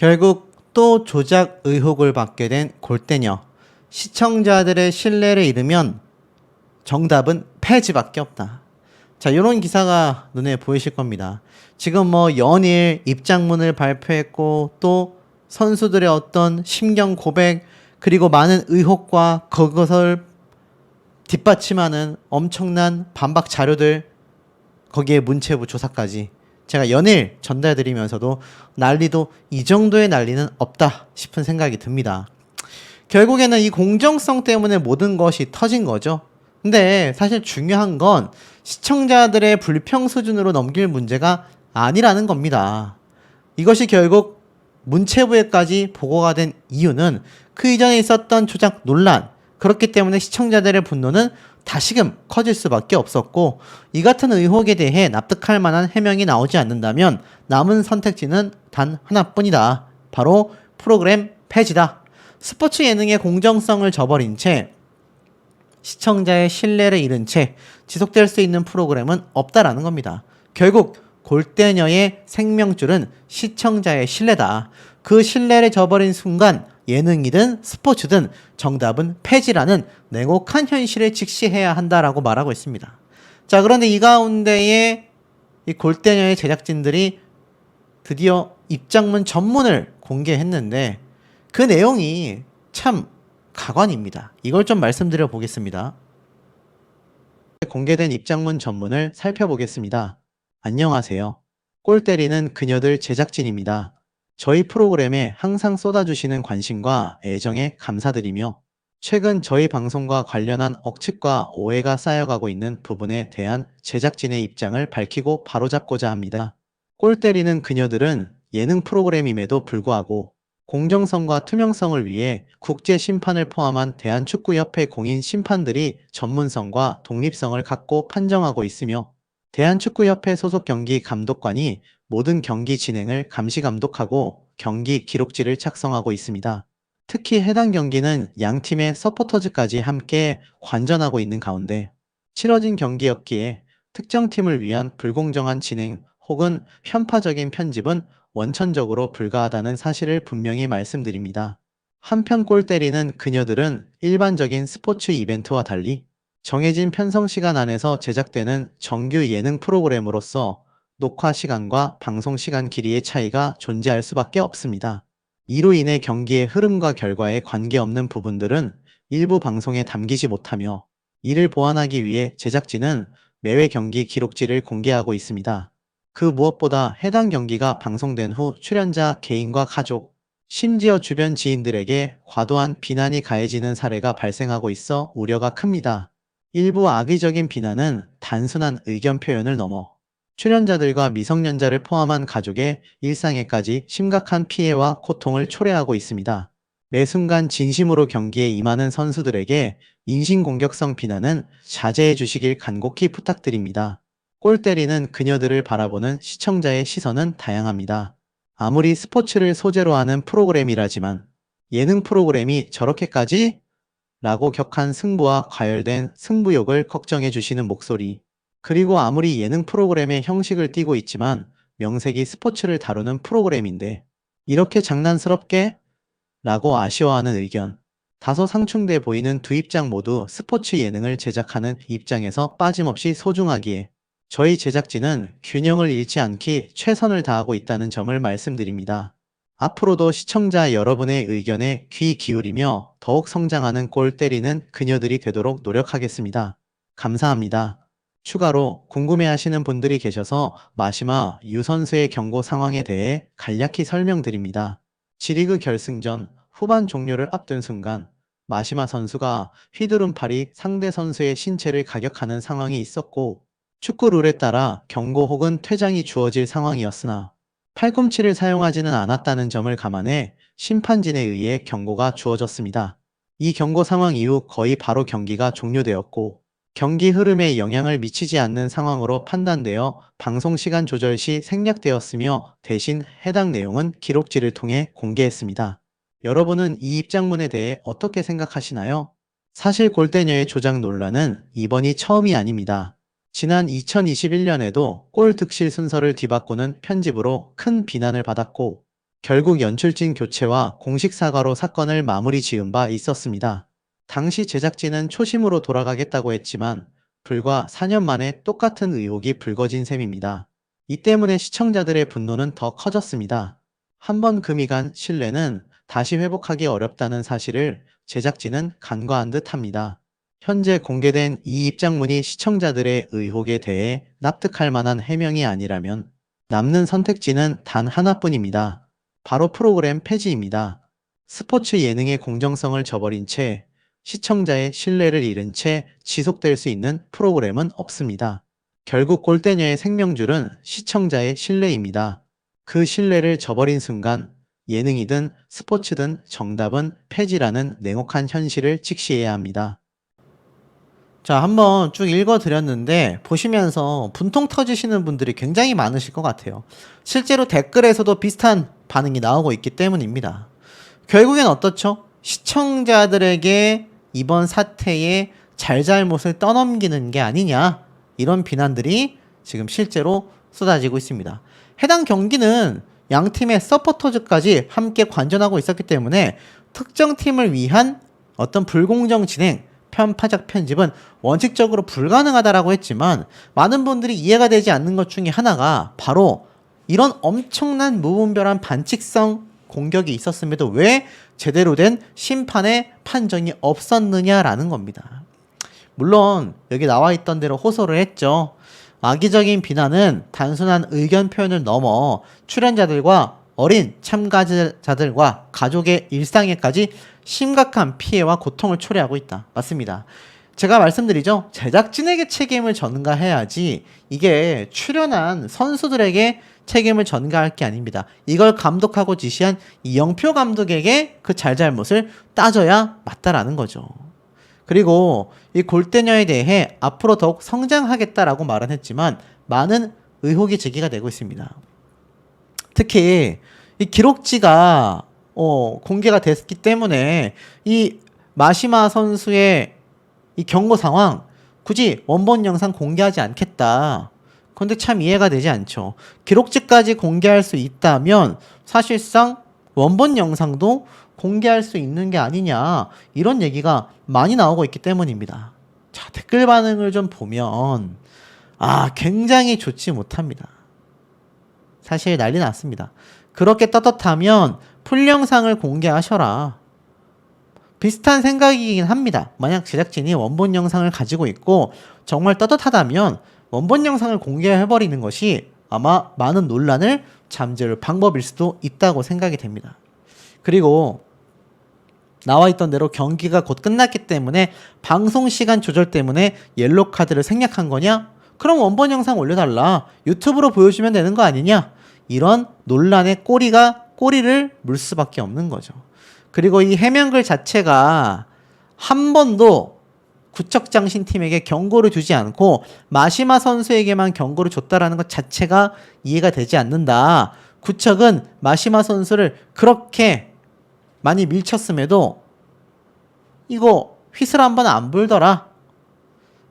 결국 또 조작 의혹을 받게 된 골대녀. 시청자들의 신뢰를 잃으면 정답은 폐지밖에 없다. 자, 이런 기사가 눈에 보이실 겁니다. 지금 뭐 연일 입장문을 발표했고 또 선수들의 어떤 심경 고백 그리고 많은 의혹과 그것을 뒷받침하는 엄청난 반박 자료들, 거기에 문체부 조사까지 제가 연일 전달드리면서도 난리도 이 정도의 난리는 없다 싶은 생각이 듭니다. 결국에는 이 공정성 때문에 모든 것이 터진 거죠. 근데 사실 중요한 건 시청자들의 불평 수준으로 넘길 문제가 아니라는 겁니다. 이것이 결국 문체부에까지 보고가 된 이유는 그 이전에 있었던 조작 논란, 그렇기 때문에 시청자들의 분노는 다시금 커질 수밖에 없었고, 이 같은 의혹에 대해 납득할 만한 해명이 나오지 않는다면 남은 선택지는 단 하나뿐이다. 바로 프로그램 폐지다. 스포츠 예능의 공정성을 저버린 채 시청자의 신뢰를 잃은 채 지속될 수 있는 프로그램은 없다라는 겁니다. 결국 골대녀의 생명줄은 시청자의 신뢰다. 그 신뢰를 저버린 순간 예능이든 스포츠든 정답은 폐지라는 냉혹한 현실을 직시해야 한다라고 말하고 있습니다. 자, 그런데 이 가운데에 이 골대녀의 제작진들이 드디어 입장문 전문을 공개했는데 그 내용이 참 가관입니다. 이걸 좀 말씀드려 보겠습니다. 공개된 입장문 전문을 살펴보겠습니다. 안녕하세요. 골 때리는 그녀들 제작진입니다. 저희 프로그램에 항상 쏟아주시는 관심과 애정에 감사드리며 최근 저희 방송과 관련한 억측과 오해가 쌓여가고 있는 부분에 대한 제작진의 입장을 밝히고 바로잡고자 합니다. 골 때리는 그녀들은 예능 프로그램임에도 불구하고 공정성과 투명성을 위해 국제 심판을 포함한 대한축구협회 공인 심판들이 전문성과 독립성을 갖고 판정하고 있으며 대한축구협회 소속 경기 감독관이 모든 경기 진행을 감시 감독하고 경기 기록지를 작성하고 있습니다. 특히 해당 경기는 양 팀의 서포터즈까지 함께 관전하고 있는 가운데 치러진 경기였기에 특정 팀을 위한 불공정한 진행 혹은 편파적인 편집은 원천적으로 불가하다는 사실을 분명히 말씀드립니다. 한편 골 때리는 그녀들은 일반적인 스포츠 이벤트와 달리 정해진 편성 시간 안에서 제작되는 정규 예능 프로그램으로서 녹화 시간과 방송 시간 길이의 차이가 존재할 수밖에 없습니다. 이로 인해 경기의 흐름과 결과에 관계없는 부분들은 일부 방송에 담기지 못하며 이를 보완하기 위해 제작진은 매회 경기 기록지를 공개하고 있습니다. 그 무엇보다 해당 경기가 방송된 후 출연자 개인과 가족, 심지어 주변 지인들에게 과도한 비난이 가해지는 사례가 발생하고 있어 우려가 큽니다. 일부 악의적인 비난은 단순한 의견 표현을 넘어 출연자들과 미성년자를 포함한 가족의 일상에까지 심각한 피해와 고통을 초래하고 있습니다. 매 순간 진심으로 경기에 임하는 선수들에게 인신공격성 비난은 자제해 주시길 간곡히 부탁드립니다. 골 때리는 그녀들을 바라보는 시청자의 시선은 다양합니다. 아무리 스포츠를 소재로 하는 프로그램이라지만 예능 프로그램이 저렇게까지? 라고 격한 승부와 과열된 승부욕을 걱정해 주시는 목소리. 그리고 아무리 예능 프로그램의 형식을 띠고 있지만 명색이 스포츠를 다루는 프로그램인데 이렇게 장난스럽게? 라고 아쉬워하는 의견. 다소 상충돼 보이는 두 입장 모두 스포츠 예능을 제작하는 입장에서 빠짐없이 소중하기에 저희 제작진은 균형을 잃지 않기 최선을 다하고 있다는 점을 말씀드립니다. 앞으로도 시청자 여러분의 의견에 귀 기울이며 더욱 성장하는 골 때리는 그녀들이 되도록 노력하겠습니다. 감사합니다. 추가로 궁금해하시는 분들이 계셔서 마시마 유 선수의 경고 상황에 대해 간략히 설명드립니다. G리그 결승전 후반 종료를 앞둔 순간 마시마 선수가 휘두른팔이 상대 선수의 신체를 가격하는 상황이 있었고 축구 룰에 따라 경고 혹은 퇴장이 주어질 상황이었으나 팔꿈치를 사용하지는 않았다는 점을 감안해 심판진에 의해 경고가 주어졌습니다. 이 경고 상황 이후 거의 바로 경기가 종료되었고 경기 흐름에 영향을 미치지 않는 상황으로 판단되어 방송 시간 조절 시 생략되었으며 대신 해당 내용은 기록지를 통해 공개했습니다. 여러분은 이 입장문에 대해 어떻게 생각하시나요? 사실 골대녀의 조작 논란은 이번이 처음이 아닙니다. 지난 2021년에도 골 득실 순서를 뒤바꾸는 편집으로 큰 비난을 받았고 결국 연출진 교체와 공식 사과로 사건을 마무리 지은 바 있었습니다. 당시 제작진은 초심으로 돌아가겠다고 했지만 불과 4년 만에 똑같은 의혹이 불거진 셈입니다. 이 때문에 시청자들의 분노는 더 커졌습니다. 한번 금이 간 신뢰는 다시 회복하기 어렵다는 사실을 제작진은 간과한 듯합니다. 현재 공개된 이 입장문이 시청자들의 의혹에 대해 납득할 만한 해명이 아니라면 남는 선택지는 단 하나뿐입니다. 바로 프로그램 폐지입니다. 스포츠 예능의 공정성을 저버린 채 시청자의 신뢰를 잃은 채 지속될 수 있는 프로그램은 없습니다. 결국 골대녀의 생명줄은 시청자의 신뢰입니다. 그 신뢰를 저버린 순간 예능이든 스포츠든 정답은 폐지라는 냉혹한 현실을 직시해야 합니다. 자, 한번 쭉 읽어드렸는데 보시면서 분통 터지시는 분들이 굉장히 많으실 것 같아요. 실제로 댓글에서도 비슷한 반응이 나오고 있기 때문입니다. 결국엔 어떻죠? 시청자들에게 이번 사태의 잘잘못을 떠넘기는 게 아니냐, 이런 비난들이 지금 실제로 쏟아지고 있습니다. 해당 경기는 양 팀의 서포터즈까지 함께 관전하고 있었기 때문에 특정 팀을 위한 어떤 불공정 진행, 편파적 편집은 원칙적으로 불가능하다라고 했지만 많은 분들이 이해가 되지 않는 것 중에 하나가 바로 이런 엄청난 무분별한 반칙성 공격이 있었음에도 왜 제대로 된 심판의 판정이 없었느냐라는 겁니다. 물론 여기 나와 있던 대로 호소를 했죠. 악의적인 비난은 단순한 의견 표현을 넘어 출연자들과 어린 참가자들과 가족의 일상에까지 심각한 피해와 고통을 초래하고 있다. 맞습니다. 제가 말씀드리죠. 제작진에게 책임을 전가해야지 이게 출연한 선수들에게 책임을 전가할 게 아닙니다. 이걸 감독하고 지시한 이영표 감독에게 그 잘잘못을 따져야 맞다라는 거죠. 그리고 이 골대녀에 대해 앞으로 더욱 성장하겠다라고 말은 했지만 많은 의혹이 제기가 되고 있습니다. 특히 이 기록지가 공개가 됐기 때문에 이 마시마 선수의 이 경고 상황 굳이 원본 영상 공개하지 않겠다. 그런데 참 이해가 되지 않죠. 기록지까지 공개할 수 있다면 사실상 원본 영상도 공개할 수 있는 게 아니냐, 이런 얘기가 많이 나오고 있기 때문입니다. 자, 댓글 반응을 좀 보면 굉장히 좋지 못합니다. 사실 난리 났습니다. 그렇게 떳떳하면 풀 영상을 공개하셔라. 비슷한 생각이긴 합니다. 만약 제작진이 원본 영상을 가지고 있고 정말 떳떳하다면 원본 영상을 공개해버리는 것이 아마 많은 논란을 잠재울 방법일 수도 있다고 생각이 됩니다. 그리고 나와 있던 대로 경기가 곧 끝났기 때문에 방송 시간 조절 때문에 옐로 카드를 생략한 거냐? 그럼 원본 영상 올려달라. 유튜브로 보여주면 되는 거 아니냐? 이런 논란의 꼬리를 물 수밖에 없는 거죠. 그리고 이 해명글 자체가 한 번도 구척장신 팀에게 경고를 주지 않고 마시마 선수에게만 경고를 줬다라는 것 자체가 이해가 되지 않는다. 구척은 마시마 선수를 그렇게 많이 밀쳤음에도 이거 휘슬 한번 안 불더라.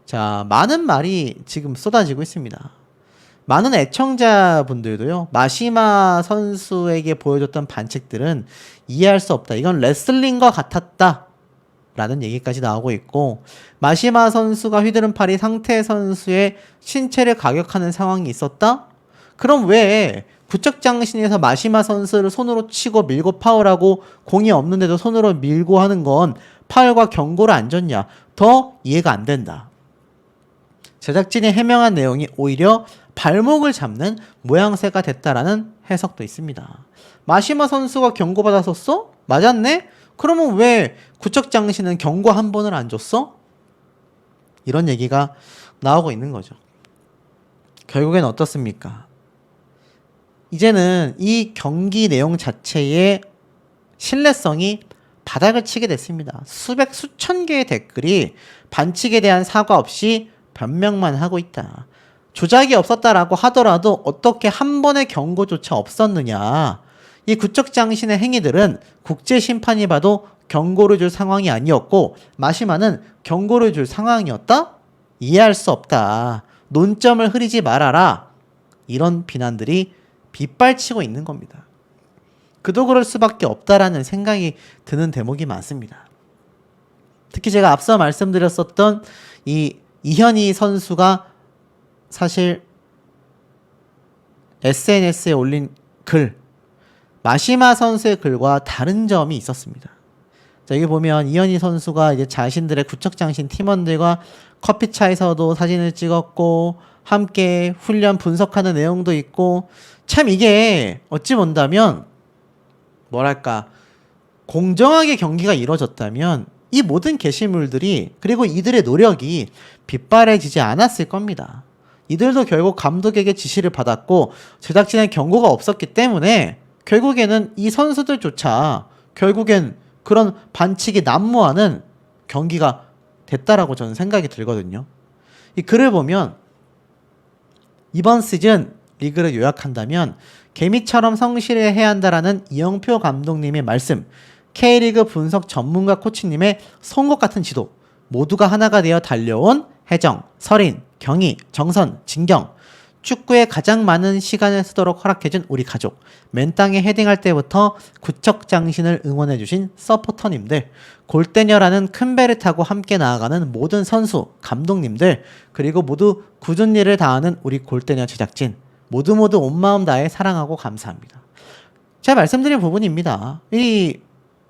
자, 많은 말이 지금 쏟아지고 있습니다. 많은 애청자분들도요, 마시마 선수에게 보여줬던 반칙들은 이해할 수 없다. 이건 레슬링과 같았다. 라는 얘기까지 나오고 있고, 마시마 선수가 휘두른 팔이 상태 선수의 신체를 가격하는 상황이 있었다? 그럼 왜 구척장신에서 마시마 선수를 손으로 치고 밀고 파울하고 공이 없는데도 손으로 밀고 하는 건 파울과 경고를 안 줬냐? 더 이해가 안 된다. 제작진이 해명한 내용이 오히려 발목을 잡는 모양새가 됐다라는 해석도 있습니다. 마시마 선수가 경고받았었어? 맞았네? 그러면 왜 구척장신은 경고 한 번을 안 줬어? 이런 얘기가 나오고 있는 거죠. 결국엔 어떻습니까? 이제는 이 경기 내용 자체의 신뢰성이 바닥을 치게 됐습니다. 수천 개의 댓글이 반칙에 대한 사과 없이 변명만 하고 있다. 조작이 없었다라고 하더라도 어떻게 한 번의 경고조차 없었느냐. 이 구척장신의 행위들은 국제심판이 봐도 경고를 줄 상황이 아니었고 마시마는 경고를 줄 상황이었다? 이해할 수 없다. 논점을 흐리지 말아라. 이런 비난들이 빗발치고 있는 겁니다. 그도 그럴 수밖에 없다라는 생각이 드는 대목이 많습니다. 특히 제가 앞서 말씀드렸었던 이 이현희 선수가 사실 SNS에 올린 글, 마시마 선수의 글과 다른 점이 있었습니다. 자, 여기 보면 이현희 선수가 이제 자신들의 구척장신 팀원들과 커피차에서도 사진을 찍었고 함께 훈련 분석하는 내용도 있고, 참 이게 어찌 본다면 뭐랄까 공정하게 경기가 이루어졌다면 이 모든 게시물들이 그리고 이들의 노력이 빗바래지지 않았을 겁니다. 이들도 결국 감독에게 지시를 받았고 제작진의 경고가 없었기 때문에 결국에는 이 선수들조차 결국엔 그런 반칙이 난무하는 경기가 됐다라고 저는 생각이 들거든요. 이 글을 보면 이번 시즌 리그를 요약한다면 개미처럼 성실해야 한다라는 이영표 감독님의 말씀, K리그 분석 전문가 코치님의 송곳 같은 지도, 모두가 하나가 되어 달려온 해정, 설인, 경희, 정선, 진경, 축구에 가장 많은 시간을 쓰도록 허락해준 우리 가족, 맨땅에 헤딩할 때부터 구척장신을 응원해주신 서포터님들, 골대녀라는 큰 배를 타고 함께 나아가는 모든 선수, 감독님들, 그리고 모두 굳은 일을 다하는 우리 골대녀 제작진, 모두 온 마음 다해 사랑하고 감사합니다. 제가 말씀드린 부분입니다. 이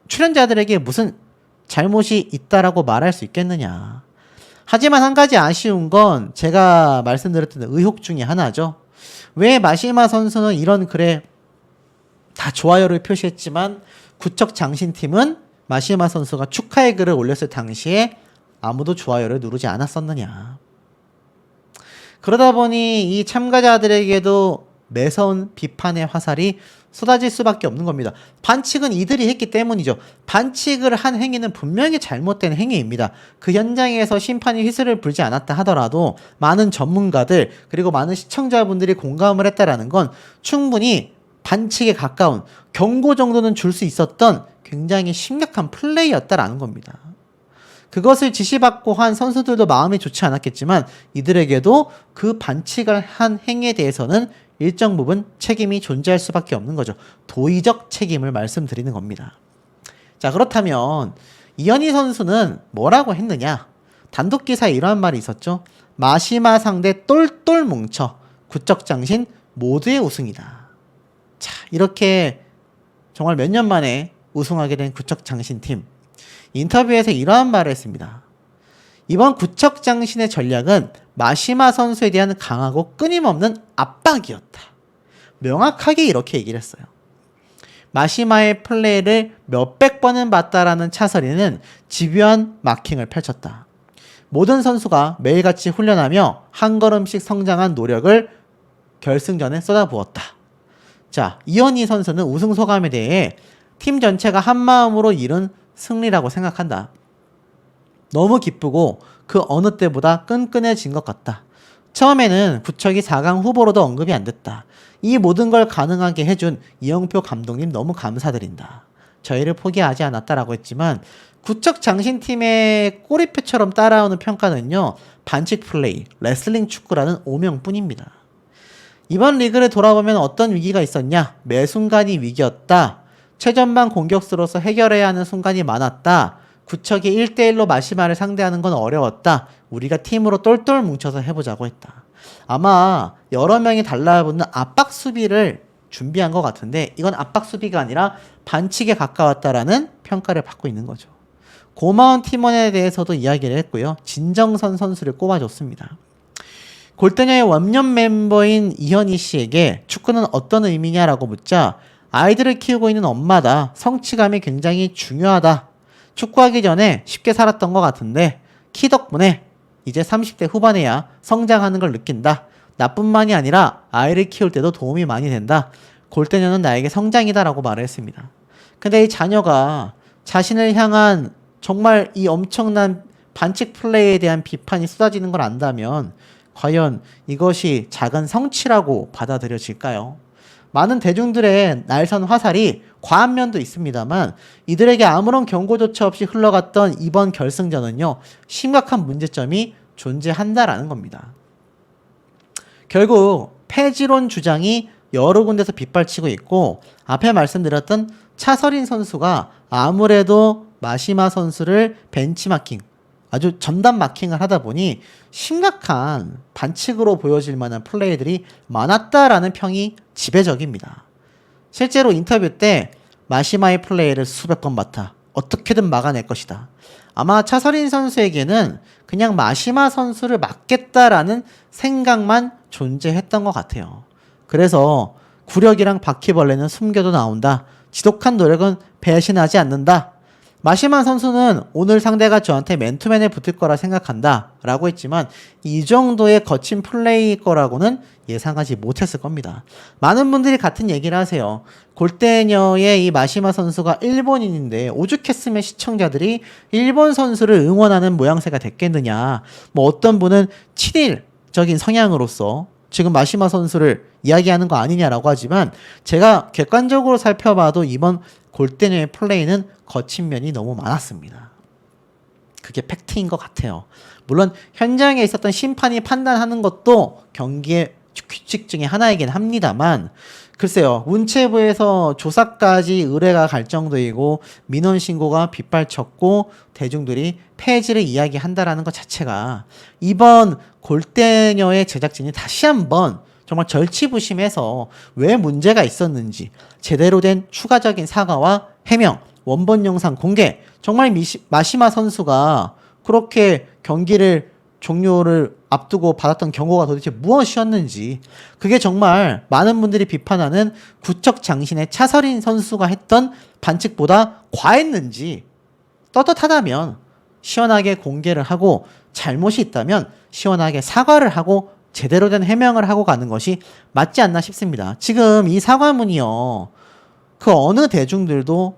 출연자들에게 무슨 잘못이 있다라고 말할 수 있겠느냐. 하지만 한 가지 아쉬운 건 제가 말씀드렸던 의혹 중에 하나죠. 왜 마시마 선수는 이런 글에 다 좋아요를 표시했지만 구척장신팀은 마시마 선수가 축하의 글을 올렸을 당시에 아무도 좋아요를 누르지 않았었느냐. 그러다 보니 이 참가자들에게도 매서운 비판의 화살이 쏟아질 수밖에 없는 겁니다. 반칙은 이들이 했기 때문이죠. 반칙을 한 행위는 분명히 잘못된 행위입니다. 그 현장에서 심판이 휘슬을 불지 않았다 하더라도 많은 전문가들 그리고 많은 시청자분들이 공감을 했다라는 건 충분히 반칙에 가까운 경고 정도는 줄 수 있었던 굉장히 심각한 플레이였다라는 겁니다. 그것을 지시받고 한 선수들도 마음이 좋지 않았겠지만 이들에게도 그 반칙을 한 행위에 대해서는 일정 부분 책임이 존재할 수밖에 없는 거죠. 도의적 책임을 말씀드리는 겁니다. 자, 그렇다면 이현희 선수는 뭐라고 했느냐? 단독 기사에 이러한 말이 있었죠. 마시마 상대 똘똘 뭉쳐 구척장신 모두의 우승이다. 자, 이렇게 정말 몇 년 만에 우승하게 된 구척장신팀. 인터뷰에서 이러한 말을 했습니다. 이번 구척장신의 전략은 마시마 선수에 대한 강하고 끊임없는 압박이었다. 명확하게 이렇게 얘기를 했어요. 마시마의 플레이를 몇백 번은 봤다라는 차설이는 집요한 마킹을 펼쳤다. 모든 선수가 매일같이 훈련하며 한 걸음씩 성장한 노력을 결승전에 쏟아부었다. 자, 이현희 선수는 우승 소감에 대해 팀 전체가 한마음으로 이룬 승리라고 생각한다. 너무 기쁘고 그 어느 때보다 끈끈해진 것 같다. 처음에는 구척이 4강 후보로도 언급이 안 됐다. 이 모든 걸 가능하게 해준 이영표 감독님 너무 감사드린다. 저희를 포기하지 않았다라고 했지만 구척 장신팀의 꼬리표처럼 따라오는 평가는요. 반칙 플레이, 레슬링 축구라는 오명뿐입니다. 이번 리그를 돌아보면 어떤 위기가 있었냐? 매 순간이 위기였다. 최전방 공격수로서 해결해야 하는 순간이 많았다. 구척이 1대1로 마시마를 상대하는 건 어려웠다. 우리가 팀으로 똘똘 뭉쳐서 해보자고 했다. 아마 여러 명이 달라붙는 압박 수비를 준비한 것 같은데 이건 압박 수비가 아니라 반칙에 가까웠다라는 평가를 받고 있는 거죠. 고마운 팀원에 대해서도 이야기를 했고요. 진정선 선수를 꼽아줬습니다. 골대녀의 원년 멤버인 이현희 씨에게 축구는 어떤 의미냐라고 묻자 아이들을 키우고 있는 엄마다. 성취감이 굉장히 중요하다. 축구하기 전에 쉽게 살았던 것 같은데 키 덕분에 이제 30대 후반에야 성장하는 걸 느낀다. 나뿐만이 아니라 아이를 키울 때도 도움이 많이 된다. 골대녀는 나에게 성장이다 라고 말을 했습니다. 근데 이 자녀가 자신을 향한 정말 이 엄청난 반칙 플레이에 대한 비판이 쏟아지는 걸 안다면 과연 이것이 작은 성취라고 받아들여질까요? 많은 대중들의 날선 화살이 과한 면도 있습니다만 이들에게 아무런 경고조차 없이 흘러갔던 이번 결승전은요. 심각한 문제점이 존재한다라는 겁니다. 결국 폐지론 주장이 여러 군데서 빗발치고 있고, 앞에 말씀드렸던 차서린 선수가 아무래도 마시마 선수를 벤치마킹, 아주 전담 마킹을 하다 보니 심각한 반칙으로 보여질 만한 플레이들이 많았다라는 평이 지배적입니다. 실제로 인터뷰 때 마시마의 플레이를 수백 번 맡아 어떻게든 막아낼 것이다. 아마 차서린 선수에게는 그냥 마시마 선수를 막겠다라는 생각만 존재했던 것 같아요. 그래서 구력이랑 바퀴벌레는 숨겨도 나온다. 지독한 노력은 배신하지 않는다. 마시마 선수는 오늘 상대가 저한테 맨투맨에 붙을 거라 생각한다 라고 했지만, 이 정도의 거친 플레이일 거라고는 예상하지 못했을 겁니다. 많은 분들이 같은 얘기를 하세요. 골대녀의 이 마시마 선수가 일본인인데 오죽했으면 시청자들이 일본 선수를 응원하는 모양새가 됐겠느냐. 뭐 어떤 분은 친일적인 성향으로서 지금 마시마 선수를 이야기하는 거 아니냐라고 하지만, 제가 객관적으로 살펴봐도 이번 골대녀의 플레이는 거친 면이 너무 많았습니다. 그게 팩트인 것 같아요. 물론 현장에 있었던 심판이 판단하는 것도 경기의 규칙 중에 하나이긴 합니다만, 글쎄요, 문체부에서 조사까지 의뢰가 갈 정도이고 민원 신고가 빗발쳤고 대중들이 폐지를 이야기한다라는 것 자체가, 이번 골대녀의 제작진이 다시 한번 정말 절치부심해서 왜 문제가 있었는지 제대로 된 추가적인 사과와 해명, 원본 영상 공개, 정말 마시마 선수가 그렇게 경기를 종료를 앞두고 받았던 경고가 도대체 무엇이었는지, 그게 정말 많은 분들이 비판하는 구척장신의 차서린 선수가 했던 반칙보다 과했는지, 떳떳하다면 시원하게 공개를 하고, 잘못이 있다면 시원하게 사과를 하고 제대로 된 해명을 하고 가는 것이 맞지 않나 싶습니다. 지금 이 사과문이요, 그 어느 대중들도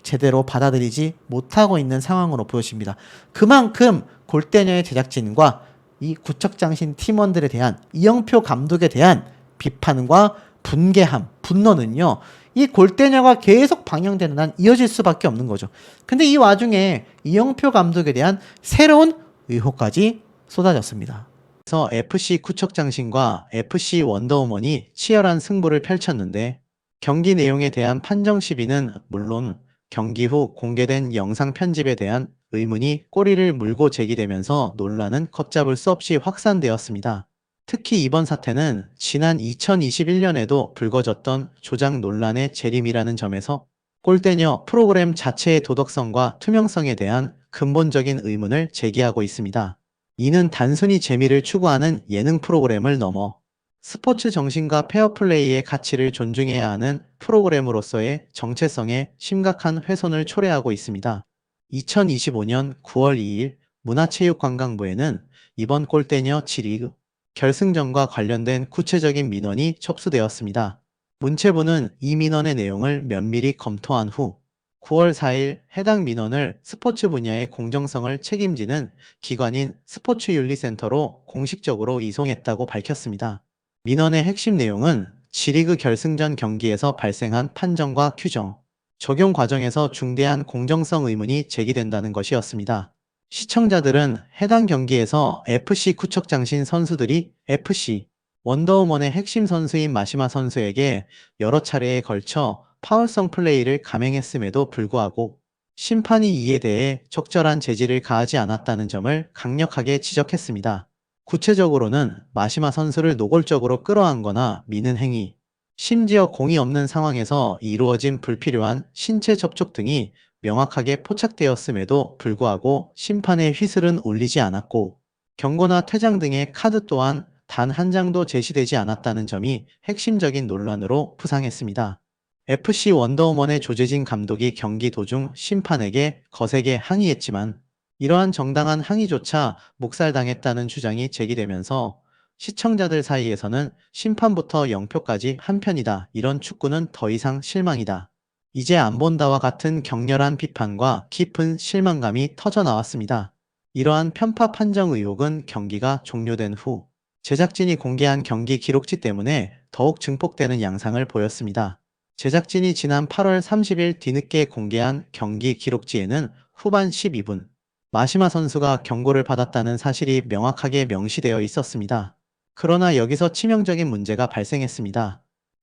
제대로 받아들이지 못하고 있는 상황으로 보여집니다. 그만큼 골대녀의 제작진과 이 구척장신 팀원들에 대한, 이영표 감독에 대한 비판과 분개함, 분노는요, 이 골대녀가 계속 방영되는 한 이어질 수밖에 없는 거죠. 근데 이 와중에 이영표 감독에 대한 새로운 의혹까지 쏟아졌습니다. 그래서 FC 구척장신과 FC 원더우먼이 치열한 승부를 펼쳤는데, 경기 내용에 대한 판정 시비는 물론 경기 후 공개된 영상 편집에 대한 의문이 꼬리를 물고 제기되면서 논란은 걷잡을 수 없이 확산되었습니다. 특히 이번 사태는 지난 2021년에도 불거졌던 조작 논란의 재림이라는 점에서 골대녀 프로그램 자체의 도덕성과 투명성에 대한 근본적인 의문을 제기하고 있습니다. 이는 단순히 재미를 추구하는 예능 프로그램을 넘어 스포츠 정신과 페어플레이의 가치를 존중해야 하는 프로그램으로서의 정체성에 심각한 훼손을 초래하고 있습니다. 2025년 9월 2일 문화체육관광부에는 이번 골대녀 G리그 결승전과 관련된 구체적인 민원이 접수되었습니다. 문체부는 이 민원의 내용을 면밀히 검토한 후 9월 4일 해당 민원을 스포츠 분야의 공정성을 책임지는 기관인 스포츠윤리센터로 공식적으로 이송했다고 밝혔습니다. 민원의 핵심 내용은 G리그 결승전 경기에서 발생한 판정과 규정, 적용 과정에서 중대한 공정성 의문이 제기된다는 것이었습니다. 시청자들은 해당 경기에서 FC 구척장신 선수들이 FC 원더우먼의 핵심 선수인 마시마 선수에게 여러 차례에 걸쳐 파울성 플레이를 감행했음에도 불구하고 심판이 이에 대해 적절한 제지를 가하지 않았다는 점을 강력하게 지적했습니다. 구체적으로는 마시마 선수를 노골적으로 끌어안거나 미는 행위, 심지어 공이 없는 상황에서 이루어진 불필요한 신체 접촉 등이 명확하게 포착되었음에도 불구하고 심판의 휘슬은 울리지 않았고, 경고나 퇴장 등의 카드 또한 단 한 장도 제시되지 않았다는 점이 핵심적인 논란으로 부상했습니다. FC 원더우먼의 조재진 감독이 경기 도중 심판에게 거세게 항의했지만, 이러한 정당한 항의조차 묵살당했다는 주장이 제기되면서 시청자들 사이에서는 심판부터 영표까지 한편이다, 이런 축구는 더 이상 실망이다, 이제 안 본다와 같은 격렬한 비판과 깊은 실망감이 터져나왔습니다. 이러한 편파 판정 의혹은 경기가 종료된 후 제작진이 공개한 경기 기록지 때문에 더욱 증폭되는 양상을 보였습니다. 제작진이 지난 8월 30일 뒤늦게 공개한 경기 기록지에는 후반 12분, 마시마 선수가 경고를 받았다는 사실이 명확하게 명시되어 있었습니다. 그러나 여기서 치명적인 문제가 발생했습니다.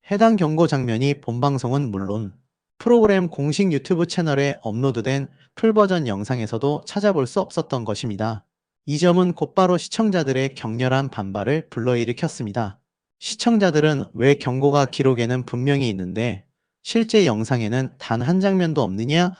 해당 경고 장면이 본방송은 물론 프로그램 공식 유튜브 채널에 업로드된 풀버전 영상에서도 찾아볼 수 없었던 것입니다. 이 점은 곧바로 시청자들의 격렬한 반발을 불러일으켰습니다. 시청자들은 왜 경고가 기록에는 분명히 있는데 실제 영상에는 단 한 장면도 없느냐며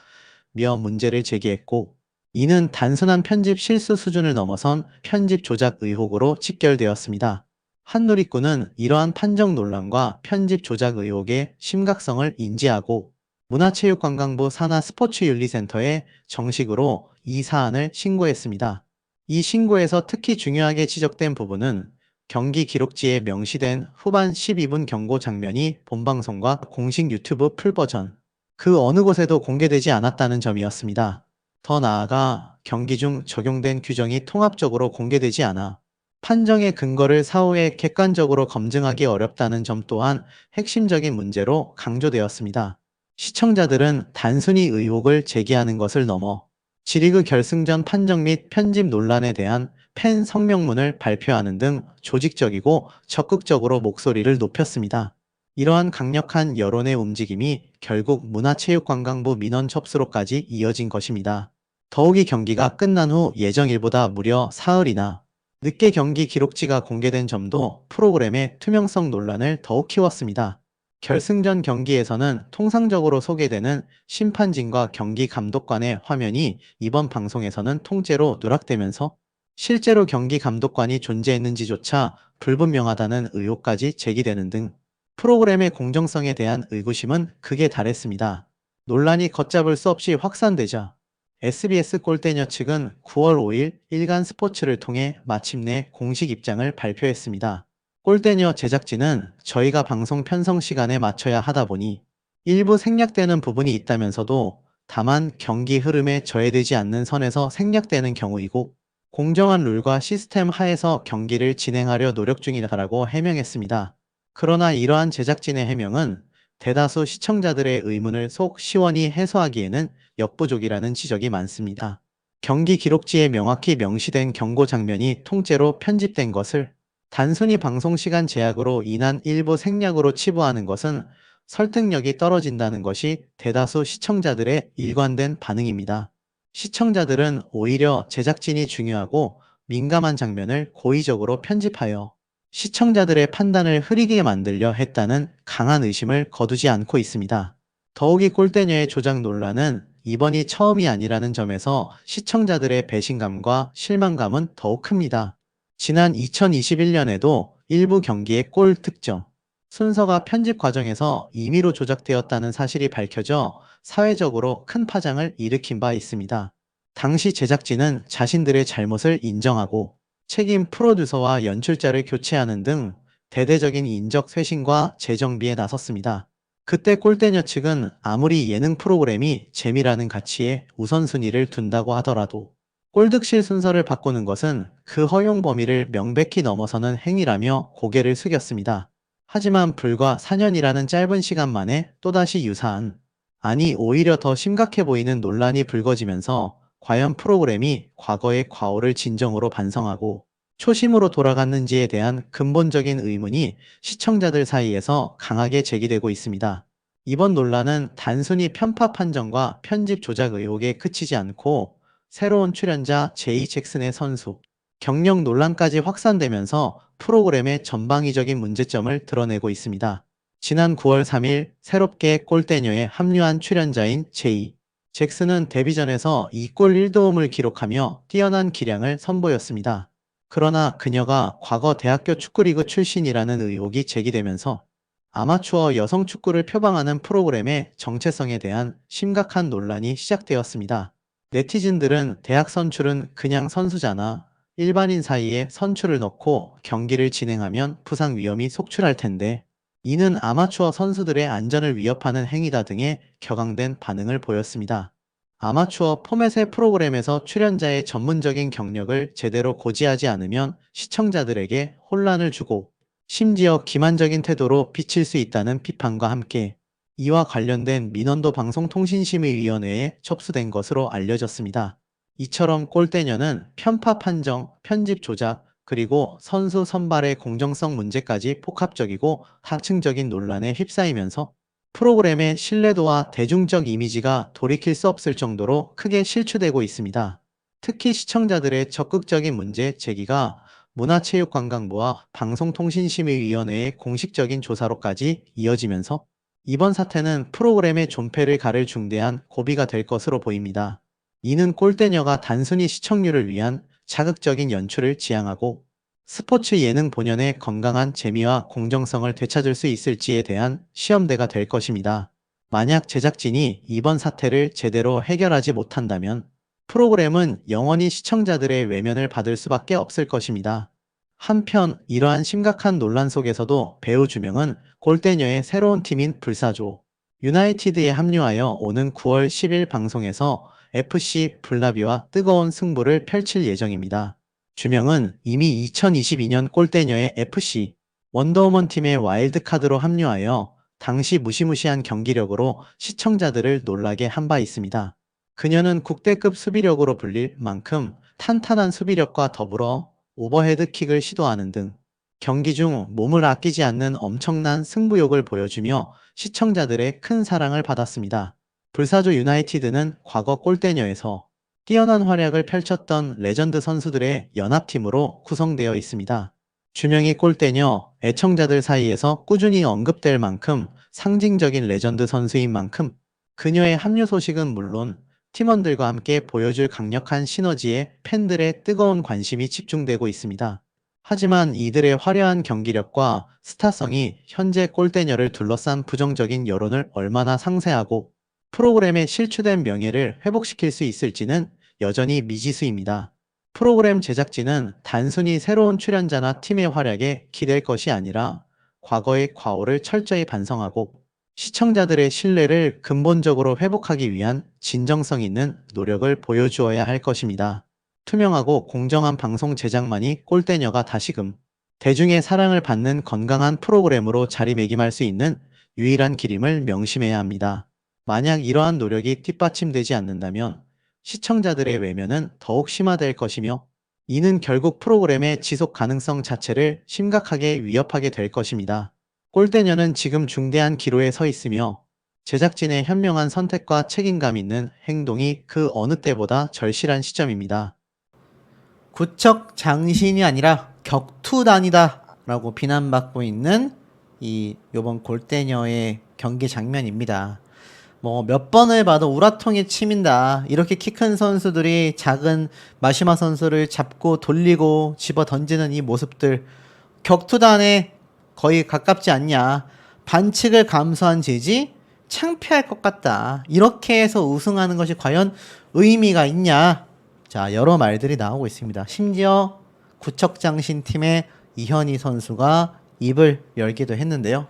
문제를 제기했고, 이는 단순한 편집 실수 수준을 넘어선 편집 조작 의혹으로 직결되었습니다. 한누리꾼은 이러한 판정 논란과 편집 조작 의혹의 심각성을 인지하고 문화체육관광부 산하스포츠윤리센터에 정식으로 이 사안을 신고했습니다. 이 신고에서 특히 중요하게 지적된 부분은 경기 기록지에 명시된 후반 12분 경고 장면이 본방송과 공식 유튜브 풀버전 그 어느 곳에도 공개되지 않았다는 점이었습니다. 더 나아가 경기 중 적용된 규정이 통합적으로 공개되지 않아 판정의 근거를 사후에 객관적으로 검증하기 어렵다는 점 또한 핵심적인 문제로 강조되었습니다. 시청자들은 단순히 의혹을 제기하는 것을 넘어 G리그 결승전 판정 및 편집 논란에 대한 팬 성명문을 발표하는 등 조직적이고 적극적으로 목소리를 높였습니다. 이러한 강력한 여론의 움직임이 결국 문화체육관광부 민원 접수로까지 이어진 것입니다. 더욱이 경기가 끝난 후 예정일보다 무려 사흘이나 늦게 경기 기록지가 공개된 점도 프로그램의 투명성 논란을 더욱 키웠습니다. 결승전 경기에서는 통상적으로 소개되는 심판진과 경기 감독관의 화면이 이번 방송에서는 통째로 누락되면서 실제로 경기 감독관이 존재했는지조차 불분명하다는 의혹까지 제기되는 등 프로그램의 공정성에 대한 의구심은 극에 달했습니다. 논란이 걷잡을 수 없이 확산되자 SBS 골대녀 측은 9월 5일 일간 스포츠를 통해 마침내 공식 입장을 발표했습니다. 골대녀 제작진은 저희가 방송 편성 시간에 맞춰야 하다 보니 일부 생략되는 부분이 있다면서도 다만 경기 흐름에 저해되지 않는 선에서 생략되는 경우이고 공정한 룰과 시스템 하에서 경기를 진행하려 노력 중이다라고 해명했습니다. 그러나 이러한 제작진의 해명은 대다수 시청자들의 의문을 속 시원히 해소하기에는 역부족이라는 지적이 많습니다. 경기 기록지에 명확히 명시된 경고 장면이 통째로 편집된 것을 단순히 방송 시간 제약으로 인한 일부 생략으로 치부하는 것은 설득력이 떨어진다는 것이 대다수 시청자들의 일관된 반응입니다. 시청자들은 오히려 제작진이 중요하고 민감한 장면을 고의적으로 편집하여 시청자들의 판단을 흐리게 만들려 했다는 강한 의심을 거두지 않고 있습니다. 더욱이 골대녀의 조작 논란은 이번이 처음이 아니라는 점에서 시청자들의 배신감과 실망감은 더욱 큽니다. 지난 2021년에도 일부 경기의 골 특정 순서가 편집 과정에서 임의로 조작되었다는 사실이 밝혀져 사회적으로 큰 파장을 일으킨 바 있습니다. 당시 제작진은 자신들의 잘못을 인정하고 책임 프로듀서와 연출자를 교체하는 등 대대적인 인적 쇄신과 재정비에 나섰습니다. 그때 골대녀 측은 아무리 예능 프로그램이 재미라는 가치에 우선순위를 둔다고 하더라도 꼴득실 순서를 바꾸는 것은 그 허용 범위를 명백히 넘어서는 행위라며 고개를 숙였습니다. 하지만 불과 4년이라는 짧은 시간 만에 또다시 유사한, 아니 오히려 더 심각해 보이는 논란이 불거지면서 과연 프로그램이 과거의 과오를 진정으로 반성하고 초심으로 돌아갔는지에 대한 근본적인 의문이 시청자들 사이에서 강하게 제기되고 있습니다. 이번 논란은 단순히 편파 판정과 편집 조작 의혹에 그치지 않고 새로운 출연자 제이 잭슨의 선수, 경력 논란까지 확산되면서 프로그램의 전방위적인 문제점을 드러내고 있습니다. 지난 9월 3일 새롭게 골대녀에 합류한 출연자인 제이 잭슨은 데뷔전에서 2골 1도움을 기록하며 뛰어난 기량을 선보였습니다. 그러나 그녀가 과거 대학교 축구리그 출신이라는 의혹이 제기되면서 아마추어 여성 축구를 표방하는 프로그램의 정체성에 대한 심각한 논란이 시작되었습니다. 네티즌들은 대학 선출은 그냥 선수잖아. 일반인 사이에 선출을 넣고 경기를 진행하면 부상 위험이 속출할 텐데 이는 아마추어 선수들의 안전을 위협하는 행위다 등의 격앙된 반응을 보였습니다. 아마추어 포맷의 프로그램에서 출연자의 전문적인 경력을 제대로 고지하지 않으면 시청자들에게 혼란을 주고 심지어 기만적인 태도로 비칠 수 있다는 비판과 함께 이와 관련된 민원도 방송통신심의위원회에 접수된 것으로 알려졌습니다. 이처럼 골대녀는 편파 판정, 편집 조작, 그리고 선수 선발의 공정성 문제까지 폭합적이고 다층적인 논란에 휩싸이면서 프로그램의 신뢰도와 대중적 이미지가 돌이킬 수 없을 정도로 크게 실추되고 있습니다. 특히 시청자들의 적극적인 문제 제기가 문화체육관광부와 방송통신심의위원회의 공식적인 조사로까지 이어지면서 이번 사태는 프로그램의 존폐를 가를 중대한 고비가 될 것으로 보입니다. 이는 골대녀가 단순히 시청률을 위한 자극적인 연출을 지향하고 스포츠 예능 본연의 건강한 재미와 공정성을 되찾을 수 있을지에 대한 시험대가 될 것입니다. 만약 제작진이 이번 사태를 제대로 해결하지 못한다면 프로그램은 영원히 시청자들의 외면을 받을 수밖에 없을 것입니다. 한편 이러한 심각한 논란 속에서도 배우 주명은 골대녀의 새로운 팀인 불사조 유나이티드에 합류하여 오는 9월 10일 방송에서 FC 블라비와 뜨거운 승부를 펼칠 예정입니다. 주명은 이미 2022년 골대녀의 FC 원더우먼 팀의 와일드카드로 합류하여 당시 무시무시한 경기력으로 시청자들을 놀라게 한 바 있습니다. 그녀는 국대급 수비력으로 불릴 만큼 탄탄한 수비력과 더불어 오버헤드킥을 시도하는 등 경기 중 몸을 아끼지 않는 엄청난 승부욕을 보여주며 시청자들의 큰 사랑을 받았습니다. 불사조 유나이티드는 과거 골대녀에서 뛰어난 활약을 펼쳤던 레전드 선수들의 연합팀으로 구성되어 있습니다. 주명이 골대녀, 애청자들 사이에서 꾸준히 언급될 만큼 상징적인 레전드 선수인 만큼 그녀의 합류 소식은 물론 팀원들과 함께 보여줄 강력한 시너지에 팬들의 뜨거운 관심이 집중되고 있습니다. 하지만 이들의 화려한 경기력과 스타성이 현재 골대녀를 둘러싼 부정적인 여론을 얼마나 상쇄하고 프로그램의 실추된 명예를 회복시킬 수 있을지는 여전히 미지수입니다. 프로그램 제작진은 단순히 새로운 출연자나 팀의 활약에 기댈 것이 아니라 과거의 과오를 철저히 반성하고 시청자들의 신뢰를 근본적으로 회복하기 위한 진정성 있는 노력을 보여주어야 할 것입니다. 투명하고 공정한 방송 제작만이 골대녀가 다시금 대중의 사랑을 받는 건강한 프로그램으로 자리매김할 수 있는 유일한 길임을 명심해야 합니다. 만약 이러한 노력이 뒷받침되지 않는다면 시청자들의 외면은 더욱 심화될 것이며 이는 결국 프로그램의 지속 가능성 자체를 심각하게 위협하게 될 것입니다. 골대녀는 지금 중대한 기로에 서 있으며 제작진의 현명한 선택과 책임감 있는 행동이 그 어느 때보다 절실한 시점입니다. 구척 장신이 아니라 격투단이다 라고 비난받고 있는 요번 골대녀의 경기 장면입니다. 뭐 몇 번을 봐도 우라통이 치민다. 이렇게 키 큰 선수들이 작은 마시마 선수를 잡고 돌리고 집어 던지는 이 모습들 격투단에 거의 가깝지 않냐. 반칙을 감수한 제지 창피할 것 같다. 이렇게 해서 우승하는 것이 과연 의미가 있냐. 자, 여러 말들이 나오고 있습니다. 심지어 구척장신 팀의 이현희 선수가 입을 열기도 했는데요.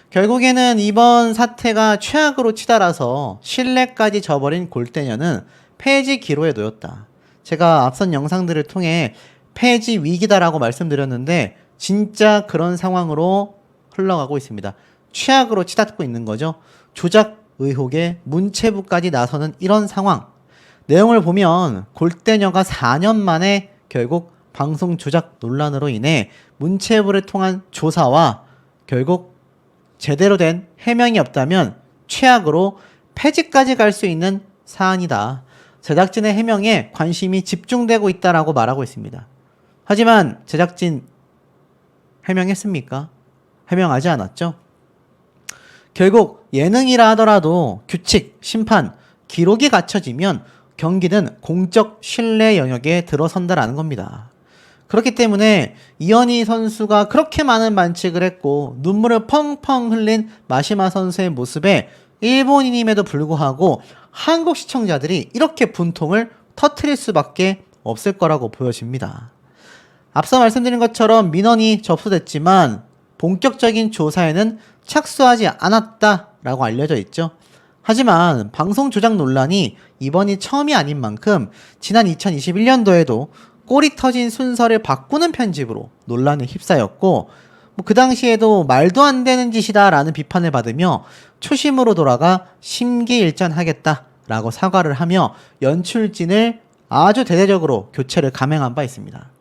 결국에는 이번 사태가 최악으로 치달아서 신뢰까지 저버린 골대녀는 폐지 기로에 놓였다. 제가 앞선 영상들을 통해 폐지 위기다라고 말씀드렸는데 진짜 그런 상황으로 흘러가고 있습니다. 최악으로 치닫고 있는 거죠. 조작 의혹에 문체부까지 나서는 이런 상황. 내용을 보면 골대녀가 4년 만에 결국 방송 조작 논란으로 인해 문체부를 통한 조사와 결국 제대로 된 해명이 없다면 최악으로 폐지까지 갈 수 있는 사안이다. 제작진의 해명에 관심이 집중되고 있다라고 말하고 있습니다. 하지만 제작진 해명했습니까? 해명하지 않았죠? 결국 예능이라 하더라도 규칙, 심판, 기록이 갖춰지면 경기는 공적 신뢰 영역에 들어선다라는 겁니다. 그렇기 때문에 이현희 선수가 그렇게 많은 반칙을 했고 눈물을 펑펑 흘린 마시마 선수의 모습에 일본인임에도 불구하고 한국 시청자들이 이렇게 분통을 터뜨릴 수밖에 없을 거라고 보여집니다. 앞서 말씀드린 것처럼 민원이 접수됐지만 본격적인 조사에는 착수하지 않았다라고 알려져 있죠. 하지만 방송 조작 논란이 이번이 처음이 아닌 만큼 지난 2021년도에도 꼬리 터진 순서를 바꾸는 편집으로 논란에 휩싸였고 그 당시에도 말도 안 되는 짓이다라는 비판을 받으며 초심으로 돌아가 심기일전하겠다라고 사과를 하며 연출진을 아주 대대적으로 교체를 감행한 바 있습니다.